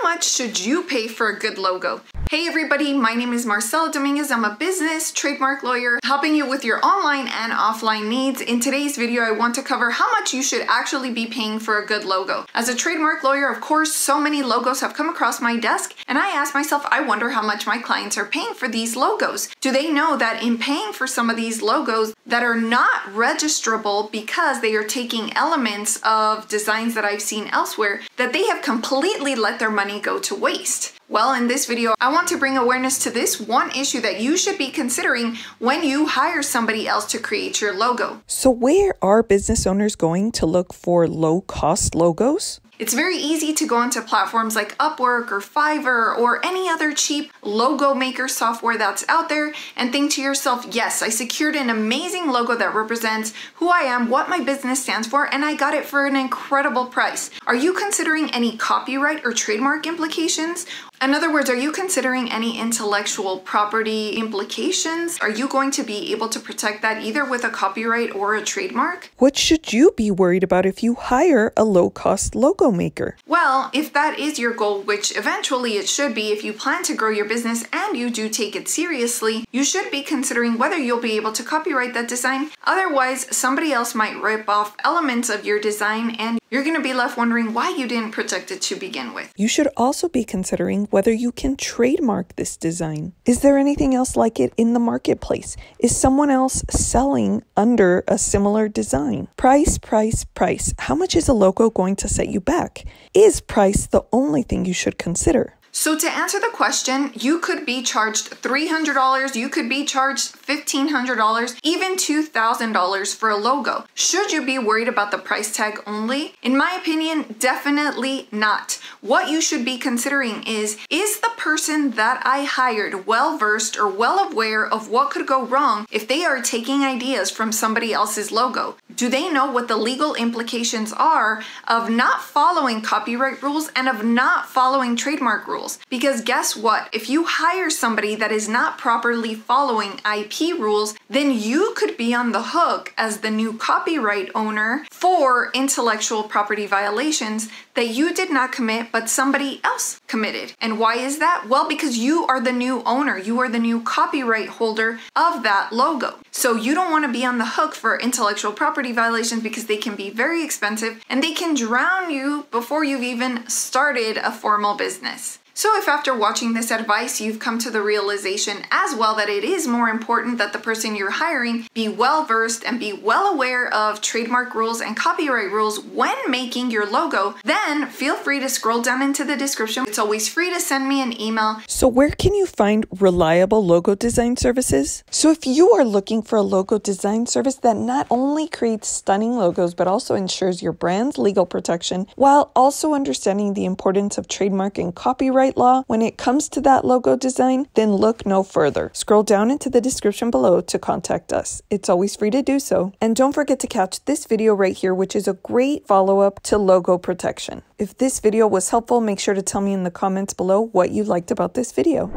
much should you pay for a good logo? Hey everybody, my name is Marcella Dominguez. I'm a business trademark lawyer helping you with your online and offline needs. In today's video, I want to cover how much you should actually be paying for a good logo. As a trademark lawyer, of course, so many logos have come across my desk, and I ask myself, I wonder how much my clients are paying for these logos. Do they know that in paying for some of these logos that are not registrable because they are taking elements of designs that I've seen elsewhere, that they have completely let their money go to waste? Well, in this video, I want to bring awareness to this one issue that you should be considering when you hire somebody else to create your logo. So where are business owners going to look for low-cost logos? It's very easy to go onto platforms like Upwork or Fiverr or any other cheap logo maker software that's out there and think to yourself, yes, I secured an amazing logo that represents who I am, what my business stands for, and I got it for an incredible price. Are you considering any copyright or trademark implications? In other words, are you considering any intellectual property implications? Are you going to be able to protect that either with a copyright or a trademark? What should you be worried about if you hire a low-cost logo maker? Well, if that is your goal, which eventually it should be, if you plan to grow your business and you do take it seriously, you should be considering whether you'll be able to copyright that design. Otherwise, somebody else might rip off elements of your design and you're going to be left wondering why you didn't protect it to begin with. You should also be considering whether you can trademark this design. Is there anything else like it in the marketplace? Is someone else selling under a similar design? Price, price, price. How much is a logo going to set you back? Is price the only thing you should consider? So to answer the question, you could be charged $300, you could be charged $1,500, even $2,000 for a logo. Should you be worried about the price tag only? In my opinion, definitely not. What you should be considering is the person that I hired well-versed or well aware of what could go wrong if they are taking ideas from somebody else's logo? Do they know what the legal implications are of not following copyright rules and of not following trademark rules? Because guess what? If you hire somebody that is not properly following IP rules, then you could be on the hook as the new copyright owner for intellectual property violations that you did not commit, but somebody else committed. And why is that? Well, because you are the new owner. You are the new copyright holder of that logo. So you don't want to be on the hook for intellectual property violations because they can be very expensive and they can drown you before you've even started a formal business. So if after watching this advice, you've come to the realization as well that it is more important that the person you're hiring be well-versed and be well aware of trademark rules and copyright rules when making your logo, then feel free to scroll down into the description. It's always free to send me an email. So where can you find reliable logo design services? So if you are looking for a logo design service that not only creates stunning logos, but also ensures your brand's legal protection, while also understanding the importance of trademark and copyright law when it comes to that logo design, then look no further. Scroll down into the description below to contact us. It's always free to do so. And don't forget to catch this video right here, which is a great follow-up to logo protection. If this video was helpful, make sure to tell me in the comments below what you liked about this video.